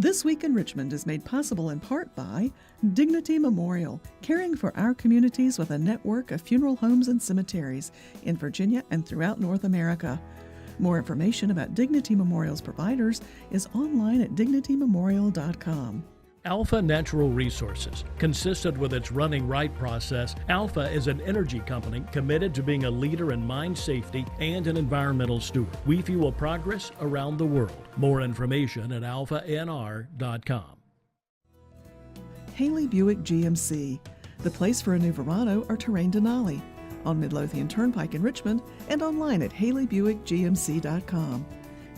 This Week in Richmond is made possible in part by Dignity Memorial, caring for our communities with a network of funeral homes and cemeteries in Virginia and throughout North America. More information about Dignity Memorial's providers is online at dignitymemorial.com. Alpha Natural Resources. Consistent with its Running Right process, Alpha is an energy company committed to being a leader in mine safety and an environmental steward. We fuel progress around the world. More information at alphanr.com. Haley Buick GMC, the place for a new Verano or Terrain Denali, on Midlothian Turnpike in Richmond and online at haleybuickgmc.com.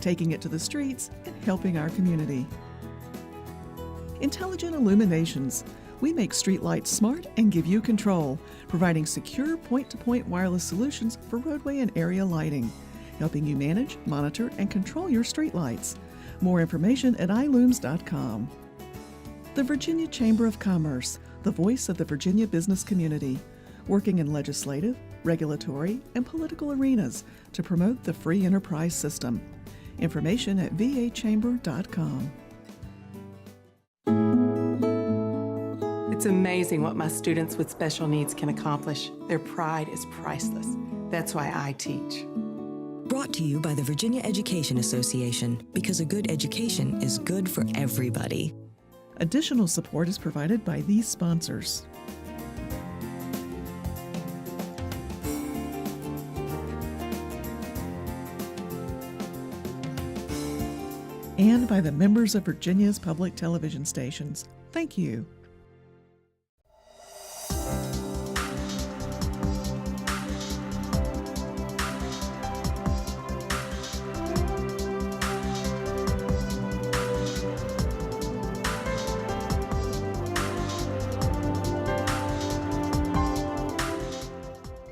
Taking it to the streets and helping our community. Intelligent Illuminations. We make streetlights smart and give you control, providing secure point-to-point wireless solutions for roadway and area lighting, helping you manage, monitor, and control your streetlights. More information at ilooms.com. The Virginia Chamber of Commerce, the voice of the Virginia business community, working in legislative, regulatory, and political arenas to promote the free enterprise system. Information at vachamber.com. It's amazing what my students with special needs can accomplish. Their pride is priceless. That's why I teach. Brought to you by the Virginia Education Association, because a good education is good for everybody. Additional support is provided by these sponsors. And by the members of Virginia's public television stations. Thank you.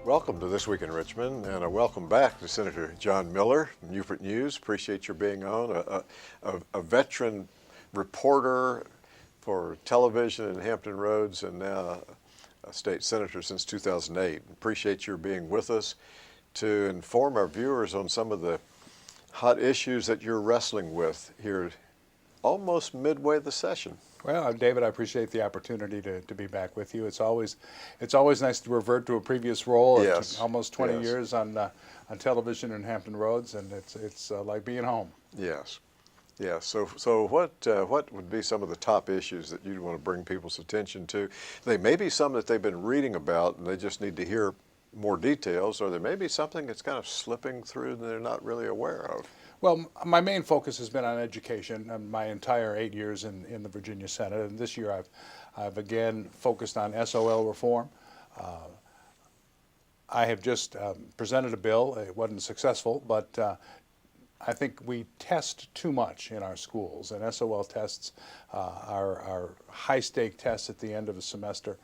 Welcome to This Week in Richmond, and a welcome back to Senator John Miller from Newport News. Appreciate your being on. A veteran reporter for television in Hampton Roads and now a state senator since 2008. Appreciate your being with us to inform our viewers on some of the hot issues that you're wrestling with here almost midway the session. Well, David, I appreciate the opportunity to be back with you. It's always nice to revert to a previous role. Yes. Almost 20 years on television in Hampton Roads, and it's like being home. Yes. Yeah. So what would be some of the top issues that you'd want to bring people's attention to? They may be some that they've been reading about and they just need to hear more details, or there may be something that's kind of slipping through that they're not really aware of. Well, my main focus has been on education my entire 8 years in the Virginia Senate, and this year I've again focused on SOL reform. I have just presented a bill. It wasn't successful, but I think we test too much in our schools, and SOL tests are high-stake tests at the end of a semester.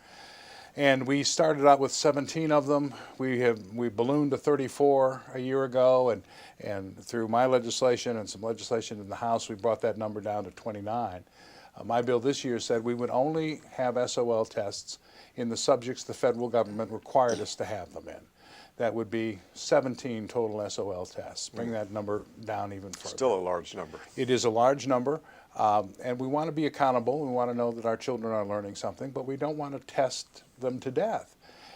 And we started out with 17 of them. We ballooned to 34 a year ago, and through my legislation and some legislation in the House, we brought that number down to 29. My bill this year said we would only have SOL tests in the subjects the federal government required us to have them in. That would be 17 total SOL tests. Bring that number down even further. Still a large number. It is a large number, and we want to be accountable. We want to know that our children are learning something, but we don't want to test them to death.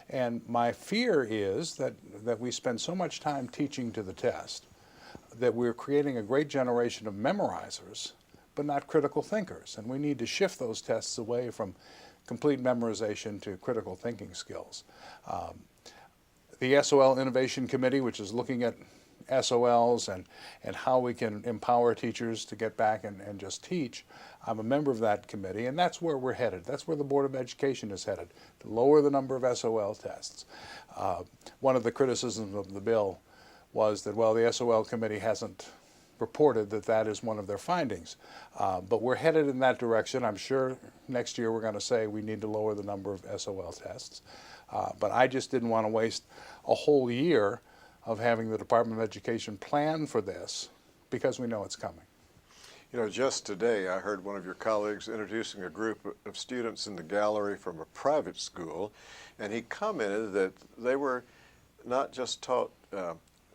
And my fear is that we spend so much time teaching to the test that we're creating a great generation of memorizers, but not critical thinkers. And we need to shift those tests away from complete memorization to critical thinking skills. The SOL Innovation Committee, which is looking at SOLs and how we can empower teachers to get back and just teach. I'm a member of that committee, and that's where we're headed. That's where the Board of Education is headed, to lower the number of SOL tests. One of the criticisms of the bill was that, well, the SOL committee hasn't reported that that is one of their findings. But we're headed in that direction. I'm sure next year we're going to say we need to lower the number of SOL tests. But I just didn't want to waste a whole year of having the Department of Education plan for this, because we know it's coming. You know, just today I heard one of your colleagues introducing a group of students in the gallery from a private school, and he commented that they were not just taught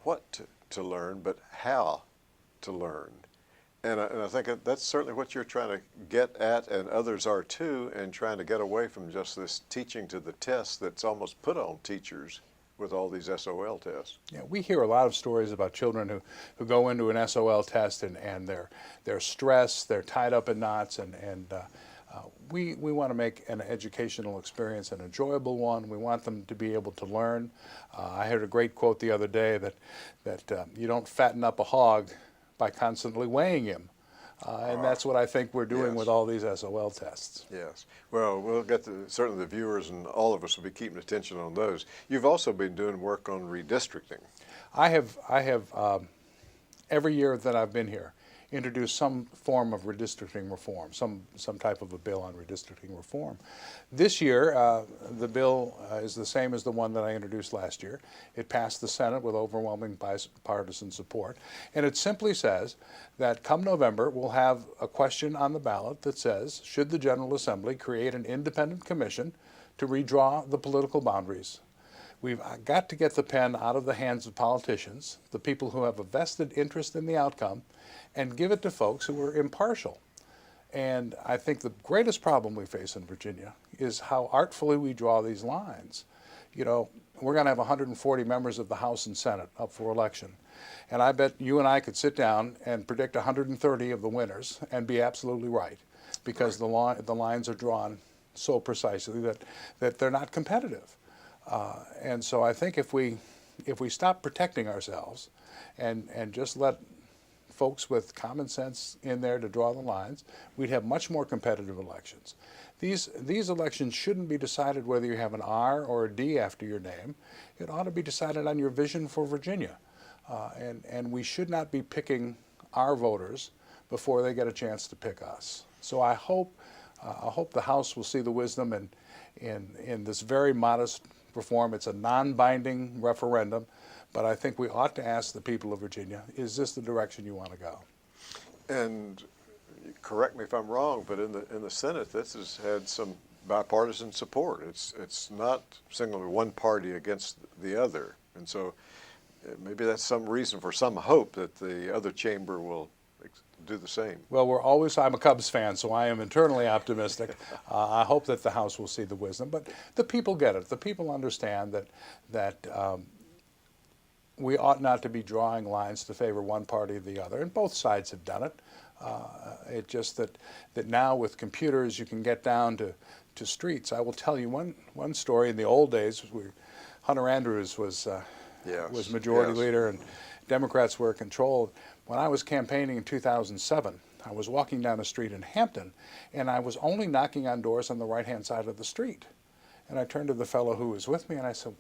what to learn, but how to learn. And I think that's certainly what you're trying to get at, and others are too, and trying to get away from just this teaching to the test that's almost put on teachers with all these SOL tests. Yeah, we hear a lot of stories about children who go into an SOL test and they're stressed, they're tied up in knots, and we want to make an educational experience an enjoyable one. We want them to be able to learn. I heard a great quote the other day that you don't fatten up a hog by constantly weighing him. And that's what I think we're doing Yes. with all these SOL tests. Yes. Well, we'll get certainly the viewers and all of us will be keeping attention on those. You've also been doing work on redistricting. I have every year that I've been here, introduced some form of redistricting reform, some type of a bill on redistricting reform. This year, the bill is the same as the one that I introduced last year. It passed the Senate with overwhelming bipartisan support, and it simply says that come November, we'll have a question on the ballot that says, should the General Assembly create an independent commission to redraw the political boundaries? We've got to get the pen out of the hands of politicians, the people who have a vested interest in the outcome, and give it to folks who are impartial. And I think the greatest problem we face in Virginia is how artfully we draw these lines. You know, we're going to have 140 members of the House and Senate up for election. And I bet you and I could sit down and predict 130 of the winners and be absolutely right, because the lines are drawn so precisely that they're not competitive. And so I think if we stop protecting ourselves and just let folks with common sense in there to draw the lines, we'd have much more competitive elections. These elections shouldn't be decided whether you have an R or a D after your name. It ought to be decided on your vision for Virginia. And we should not be picking our voters before they get a chance to pick us. So I hope the House will see the wisdom in this very modest reform. It's a non-binding referendum, but I think we ought to ask the people of Virginia, is this the direction you want to go? And correct me if I'm wrong, but in the Senate, this has had some bipartisan support. It's not singly one party against the other, and so maybe that's some reason for some hope that the other chamber will do the same. Well, I'm a Cubs fan, so I am internally optimistic. I hope that the House will see the wisdom, but the people get it. The people understand that we ought not to be drawing lines to favor one party or the other, and both sides have done it. It's just that now with computers you can get down to streets. I will tell you one story. In the old days, Hunter Andrews was majority leader and Democrats were in control. When I was campaigning in 2007, I was walking down a street in Hampton, and I was only knocking on doors on the right-hand side of the street. And I turned to the fellow who was with me, and I said,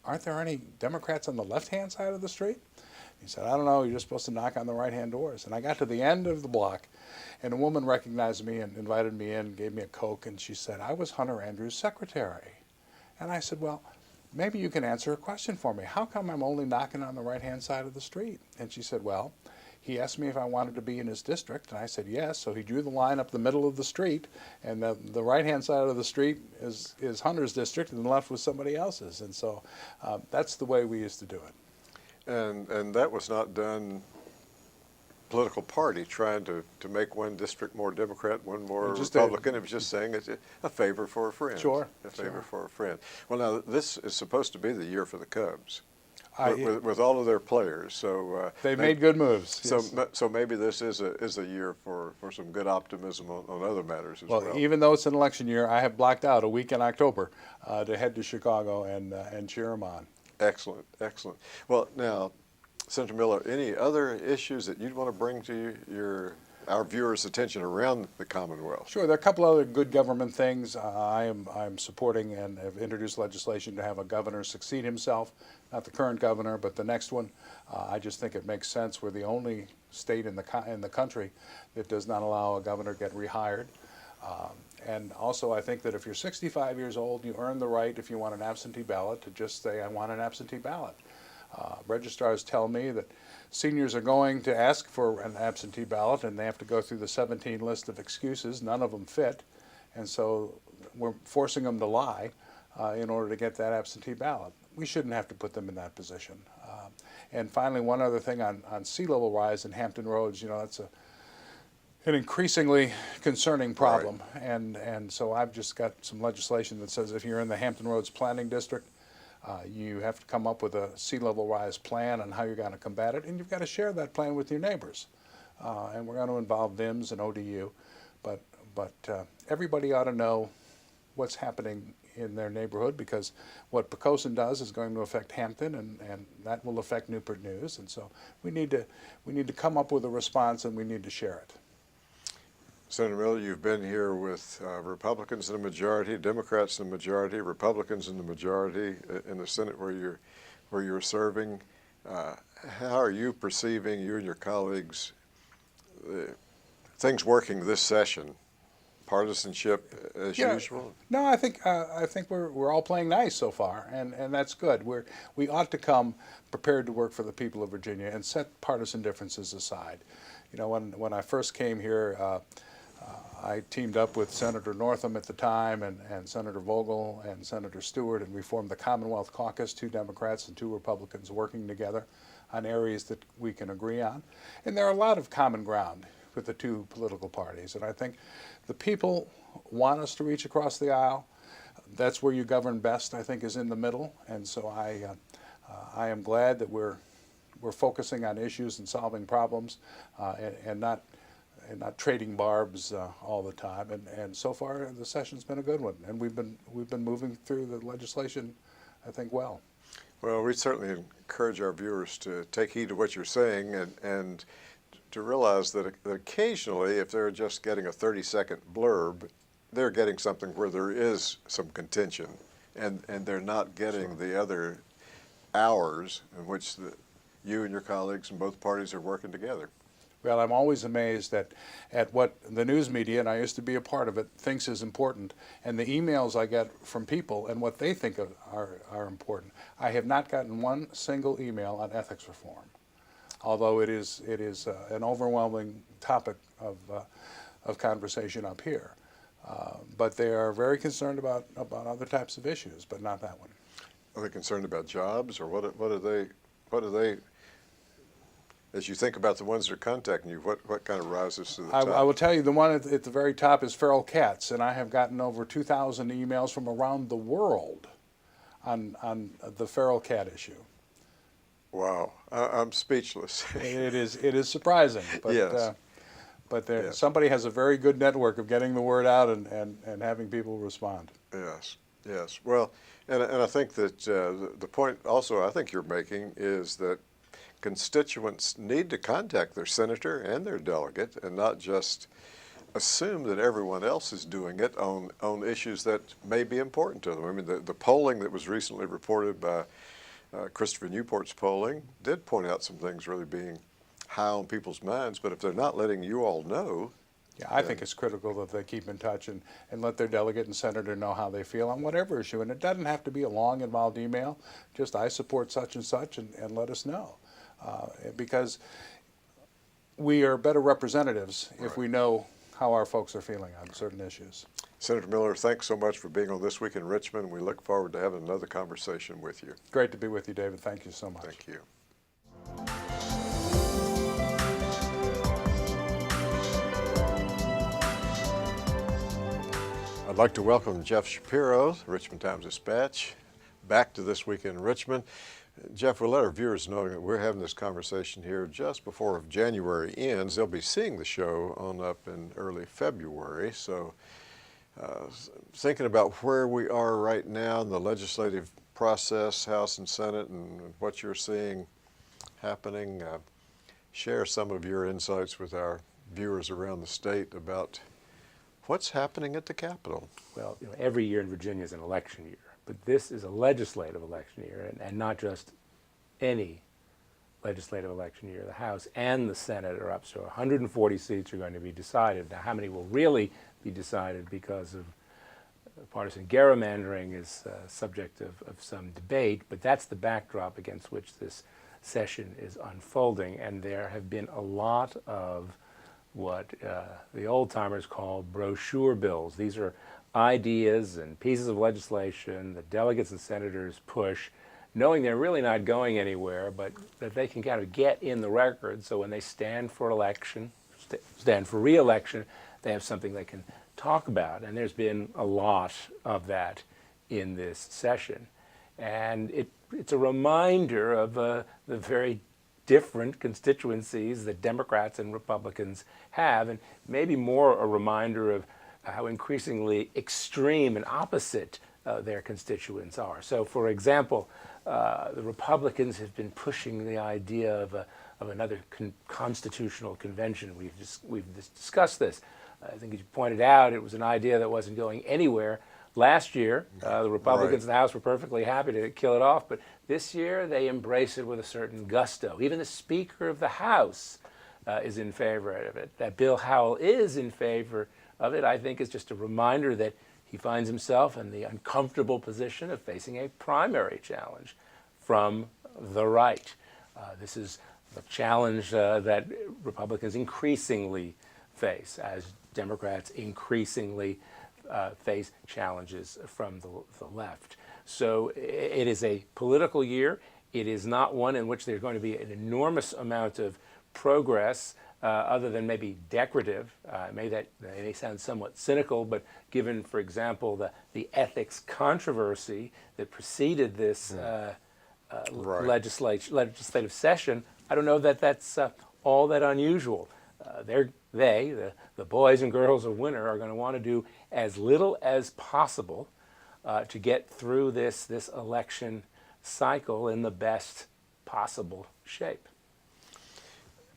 aren't there any Democrats on the left-hand side of the street? He said, I don't know, you're just supposed to knock on the right-hand doors. And I got to the end of the block, and a woman recognized me and invited me in, gave me a Coke, and she said, I was Hunter Andrews' secretary. And I said, well, maybe you can answer a question for me. How come I'm only knocking on the right-hand side of the street? And she said, well, he asked me if I wanted to be in his district, and I said yes, so he drew the line up the middle of the street, and the right-hand side of the street is Hunter's district, and the left was somebody else's, and so that's the way we used to do it. And that was not done political party trying to make one district more Democrat, one more Republican. It was just saying it's a favor for a friend. Sure. A favor for a friend. Well, now, this is supposed to be the year for the Cubs. With all of their players, so they made good moves. So maybe this is a year for some good optimism on other matters as well. Well, even though it's an election year, I have blocked out a week in October to head to Chicago and cheer them on. Excellent, excellent. Well, now, Senator Miller, any other issues that you'd want to bring to our viewers' attention around the Commonwealth? Sure, there are a couple other good government things. I'm supporting and have introduced legislation to have a governor succeed himself, not the current governor, but the next one. I just think it makes sense. We're the only state in the country that does not allow a governor to get rehired. And also, I think that if you're 65 years old, you earn the right, if you want an absentee ballot, to just say, I want an absentee ballot. Registrars tell me that seniors are going to ask for an absentee ballot, and they have to go through the 17 list of excuses. None of them fit, and so we're forcing them to lie in order to get that absentee ballot. We shouldn't have to put them in that position. And finally, one other thing on sea level rise in Hampton Roads. You know, an increasingly concerning problem. Right. And so I've just got some legislation that says if you're in the Hampton Roads Planning District, you have to come up with a sea level rise plan on how you're going to combat it, and you've got to share that plan with your neighbors. And we're going to involve VIMS and ODU, but everybody ought to know what's happening in their neighborhood, because what Poquoson does is going to affect Hampton, and that will affect Newport News. And so we need to come up with a response, and we need to share it. Senator Miller, you've been here with Republicans in the majority, Democrats in the majority, Republicans in the majority in the Senate where you're serving. How are you perceiving, you and your colleagues, things working this session? Partisanship as usual? No, I think we're all playing nice so far, and that's good. We ought to come prepared to work for the people of Virginia and set partisan differences aside. You know, when I first came here, I teamed up with Senator Northam at the time and Senator Vogel and Senator Stewart, and we formed the Commonwealth Caucus, 2 Democrats and 2 Republicans working together on areas that we can agree on. And there are a lot of common ground with the 2 political parties, and I think the people want us to reach across the aisle. That's where you govern best, I think, is in the middle. And so I am glad that we're focusing on issues and solving problems, and not trading barbs all the time. And so far the session's been a good one, and we've been moving through the legislation, I think, well. Well, we certainly encourage our viewers to take heed to what you're saying, and to realize that occasionally, if they're just getting a 30-second blurb, they're getting something where there is some contention, and they're not getting the other hours in which you and your colleagues in both parties are working together. Well, I'm always amazed at what the news media, and I used to be a part of it, thinks is important, and the emails I get from people and what they think are important. I have not gotten one single email on ethics reform, although it is an overwhelming topic of conversation up here. But they are very concerned about other types of issues, but not that one. Are they concerned about jobs, or what are they, as you think about the ones that are contacting you, what kind of rises to the top? I will tell you, the one at the very top is feral cats, and I have gotten over 2,000 emails from around the world on the feral cat issue. Wow, I'm speechless. It is surprising, but yes. Yes. Somebody has a very good network of getting the word out and having people respond. Yes, yes. Well, and I think that the point also I think you're making is that constituents need to contact their senator and their delegate, and not just assume that everyone else is doing it on issues that may be important to them. I mean, the polling that was recently reported by Christopher Newport's polling did point out some things really being high on people's minds, but if they're not letting you all know. Yeah, I think it's critical that they keep in touch and let their delegate and senator know how they feel on whatever issue. And it doesn't have to be a long, involved email. Just, I support such and such, and let us know. Because we are better representatives if we know how our folks are feeling on certain issues. Senator Miller, thanks so much for being on This Week in Richmond. We look forward to having another conversation with you. Great to be with you, David. Thank you so much. Thank you. I'd like to welcome Jeff Schapiro, Richmond Times-Dispatch, back to This Week in Richmond. Jeff, we'll let our viewers know that we're having this conversation here just before January ends. They'll be seeing the show on up in early February. So thinking about where we are right now in the legislative process, House and Senate, and what you're seeing happening, share some of your insights with our viewers around the state about what's happening at the Capitol. Well, every year in Virginia is an election year, but this is a legislative election year, and not just any legislative election year. The House and the Senate are up, so 140 seats are going to be decided. Now, how many will really be decided because of partisan gerrymandering is subject of some debate, but that's the backdrop against which this session is unfolding, and there have been a lot of what the old-timers call brochure bills. These are ideas and pieces of legislation that delegates and senators push, knowing they're really not going anywhere, but that they can kind of get in the record, so when they stand for election, stand for re-election, they have something they can talk about. And there's been a lot of that in this session. And it's a reminder of the very different constituencies that Democrats and Republicans have, and maybe more a reminder of how increasingly extreme and opposite their constituents are. So, for example, the Republicans have been pushing the idea of another constitutional convention. We've discussed this. I think as you pointed out, it was an idea that wasn't going anywhere. Last year, the Republicans in the House were perfectly happy to kill it off, but this year they embrace it with a certain gusto. Even the Speaker of the House is in favor of it. That Bill Howell is in favor of it, I think, is just a reminder that he finds himself in the uncomfortable position of facing a primary challenge from the right. This is the challenge that Republicans increasingly face as Democrats increasingly face challenges from the left. So it is a political year. It is not one in which there's going to be an enormous amount of progress other than maybe decorative. That may sound somewhat cynical, but given, for example, the ethics controversy that preceded this legislative session, I don't know that that's all that unusual. The boys and girls of winter are going to want to do as little as possible to get through this election cycle in the best possible shape.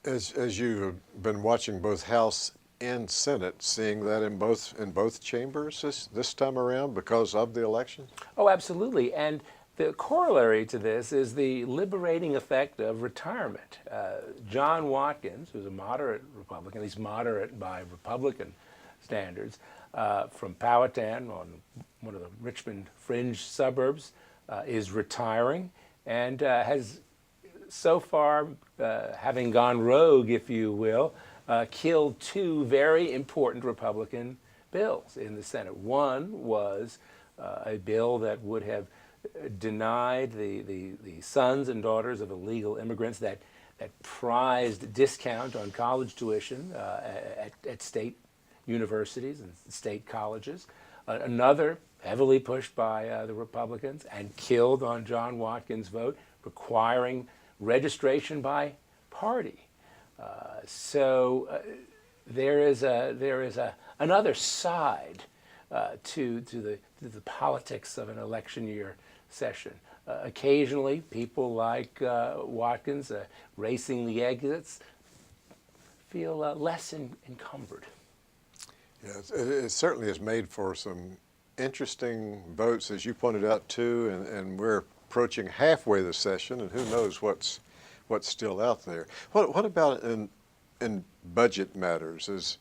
As you've been watching both House and Senate, seeing that in both chambers this time around because of the election? Oh, absolutely. And the corollary to this is the liberating effect of retirement. John Watkins, who's a moderate Republican, at least moderate by Republican standards, from Powhatan on one of the Richmond fringe suburbs, is retiring and has so far, having gone rogue, if you will, killed two very important Republican bills in the Senate. One was a bill that would have denied the sons and daughters of illegal immigrants that prized discount on college tuition at state universities and state colleges. Another, heavily pushed by the Republicans and killed on John Watkins' vote, requiring registration by party. So there is another side to the politics of an election year session. Occasionally, people like Watkins racing the exits feel less encumbered. Yes, it certainly has made for some interesting votes, as you pointed out too, and we're approaching halfway the session, and who knows what's still out there. What about in budget matters? Is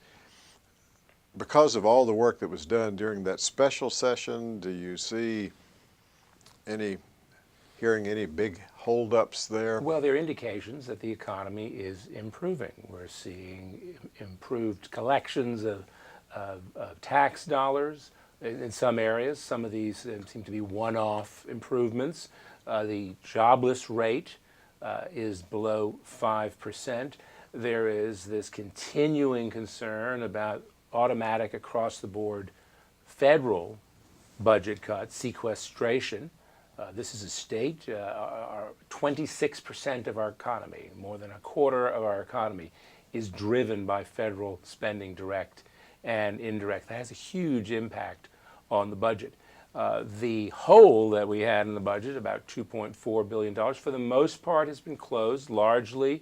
because of all the work that was done during that special session, do you see hearing any big holdups there? Well, there are indications that the economy is improving. We're seeing improved collections of tax dollars in some areas. Some of these seem to be one-off improvements. The jobless rate is below 5%. There is this continuing concern about automatic across-the-board federal budget cuts, sequestration. This is a state, 26% of our economy, more than a quarter of our economy, is driven by federal spending, direct and indirect. That has a huge impact on the budget. The hole that we had in the budget, about $2.4 billion, for the most part has been closed, largely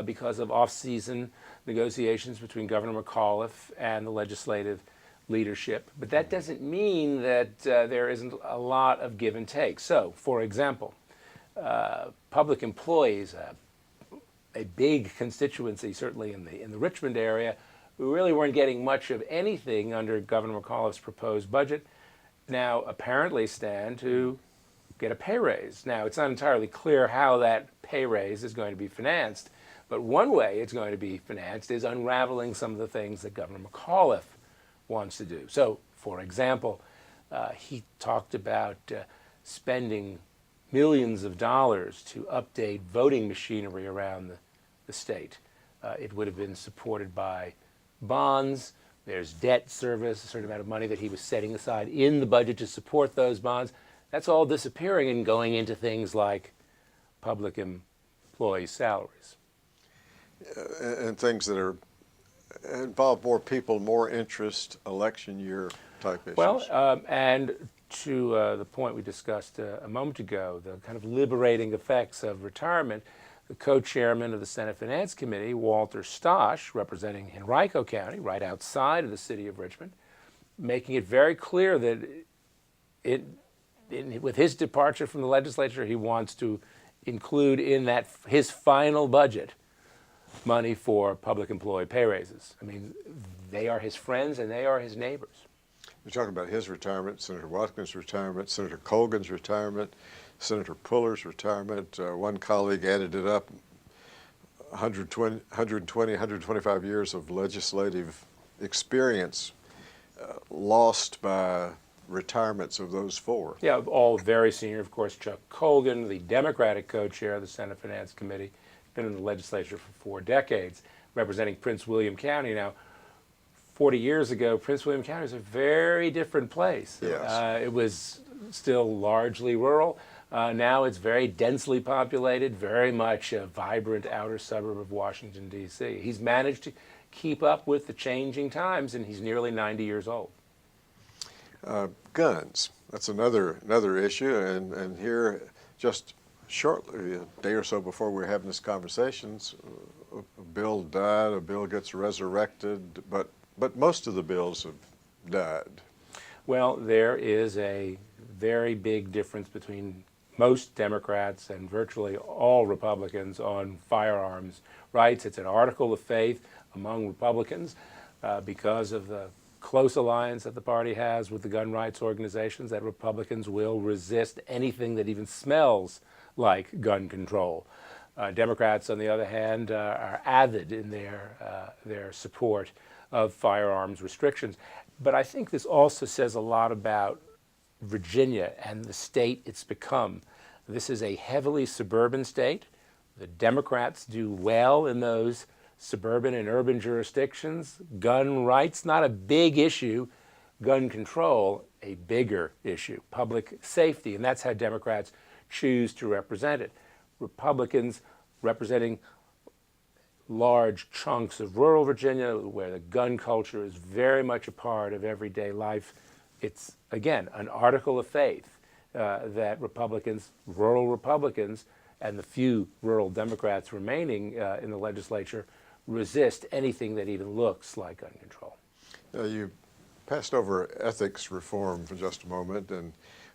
because of off-season negotiations between Governor McAuliffe and the legislative leadership. But that doesn't mean that there isn't a lot of give and take. So, for example, public employees, a big constituency, certainly in the Richmond area, who really weren't getting much of anything under Governor McAuliffe's proposed budget, now apparently stand to get a pay raise. Now, it's not entirely clear how that pay raise is going to be financed, but one way it's going to be financed is unraveling some of the things that Governor McAuliffe wants to do. So, for example, he talked about spending millions of dollars to update voting machinery around the state. It would have been supported by bonds. There's debt service, a certain amount of money that he was setting aside in the budget to support those bonds. That's all disappearing and going into things like public employee salaries. And things that are involve more people, more interest, election year type issues. Well, and to the point we discussed a moment ago, the kind of liberating effects of retirement, the co-chairman of the Senate Finance Committee, Walter Stosh, representing Henrico County, right outside of the city of Richmond, making it very clear that with his departure from the legislature, he wants to include in that his final budget money for public employee pay raises. I mean, they are his friends and they are his neighbors. We're talking about his retirement, Senator Watkins' retirement, Senator Colgan's retirement, Senator Puller's retirement. One colleague added it up, 125 years of legislative experience lost by retirements of those four. Yeah, all very senior. Of course, Chuck Colgan, the Democratic co-chair of the Senate Finance Committee, been in the legislature for 4 decades, representing Prince William County. Now, 40 years ago, Prince William County was a very different place. Yes. It was still largely rural. Now it's very densely populated, very much a vibrant outer suburb of Washington, D.C. He's managed to keep up with the changing times, and he's nearly 90 years old. Guns, that's another issue, and here just shortly, a day or so before we were having this conversation, a bill died, a bill gets resurrected, but most of the bills have died. Well, there is a very big difference between most Democrats and virtually all Republicans on firearms rights. It's an article of faith among Republicans because of the close alliance that the party has with the gun rights organizations, that Republicans will resist anything that even smells like gun control. Democrats, on the other hand, are avid in their support of firearms restrictions. But I think this also says a lot about Virginia and the state it's become. This is a heavily suburban state. The Democrats do well in those suburban and urban jurisdictions. Gun rights, not a big issue. Gun control, a bigger issue. Public safety, and that's how Democrats choose to represent it. Republicans representing large chunks of rural Virginia where the gun culture is very much a part of everyday life. It's, again, an article of faith that Republicans, rural Republicans, and the few rural Democrats remaining in the legislature resist anything that even looks like gun control. Now, you passed over ethics reform for just a moment, and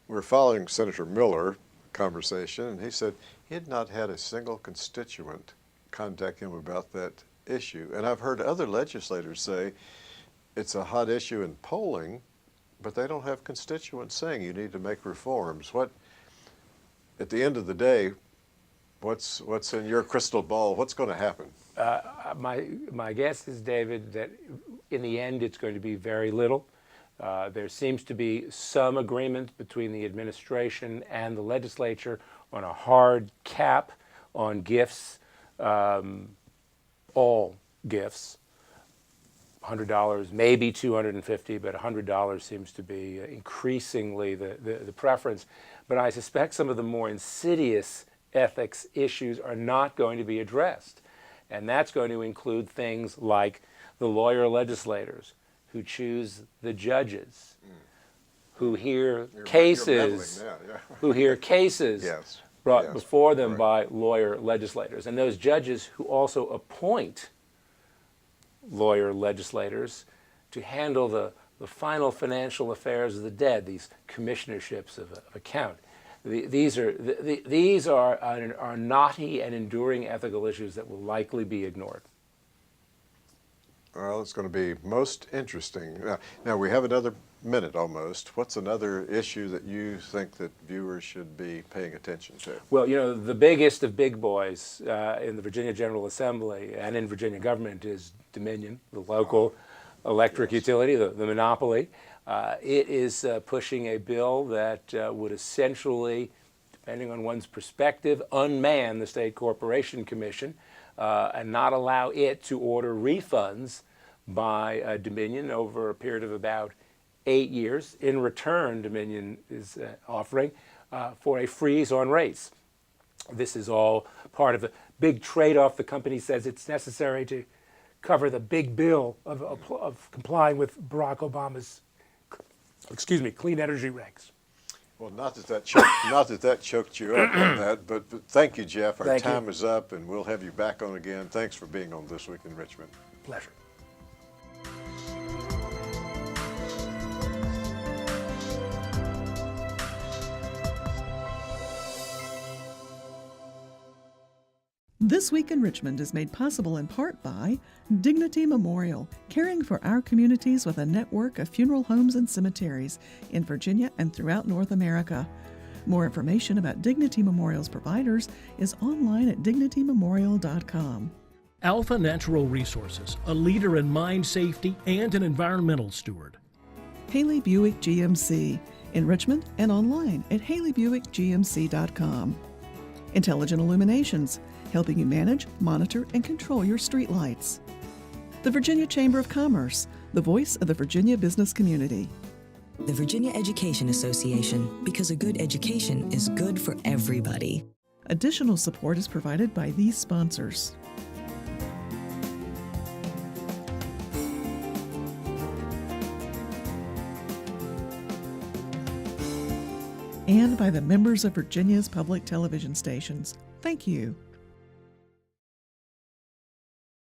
we're following Senator Miller conversation, and he said he had not had a single constituent contact him about that issue. And I've heard other legislators say it's a hot issue in polling, but they don't have constituents saying you need to make reforms. What, at the end of the day, what's in your crystal ball? What's going to happen? My guess is, David, that in the end it's going to be very little. There seems to be some agreement between the administration and the legislature on a hard cap on gifts, all gifts. $100, maybe $250, but $100 seems to be increasingly the preference. But I suspect some of the more insidious ethics issues are not going to be addressed. And that's going to include things like the lawyer legislators who choose the judges, who hear cases, who hear cases Yes. brought Yes. before them Right. by lawyer legislators. And those judges who also appoint lawyer legislators to handle the final financial affairs of the dead, these commissionerships of account. These are knotty and enduring ethical issues that will likely be ignored. Well, it's going to be most interesting. Now we have another minute almost. What's another issue that you think that viewers should be paying attention to? Well, you know, the biggest of big boys in the Virginia General Assembly and in Virginia government is Dominion, the local electric utility, the monopoly. It is pushing a bill that would essentially, depending on one's perspective, unman the State Corporation Commission and not allow it to order refunds by Dominion over a period of about 8 years. In return, Dominion is offering for a freeze on rates. This is all part of the big trade-off. The company says it's necessary to cover the big bill of complying with Barack Obama's, clean energy regs. Well, not that that choked you up on that, but thank you, Jeff. Our time is up, and we'll have you back on again. Thanks for being on This Week in Richmond. Pleasure. This Week in Richmond is made possible in part by Dignity Memorial, caring for our communities with a network of funeral homes and cemeteries in Virginia and throughout North America. More information about Dignity Memorial's providers is online at dignitymemorial.com. Alpha Natural Resources, a leader in mine safety and an environmental steward. Haley Buick GMC in Richmond and online at haleybuickgmc.com. Intelligent Illuminations, helping you manage, monitor, and control your streetlights. The Virginia Chamber of Commerce, the voice of the Virginia business community. The Virginia Education Association, because a good education is good for everybody. Additional support is provided by these sponsors. And by the members of Virginia's public television stations. Thank you.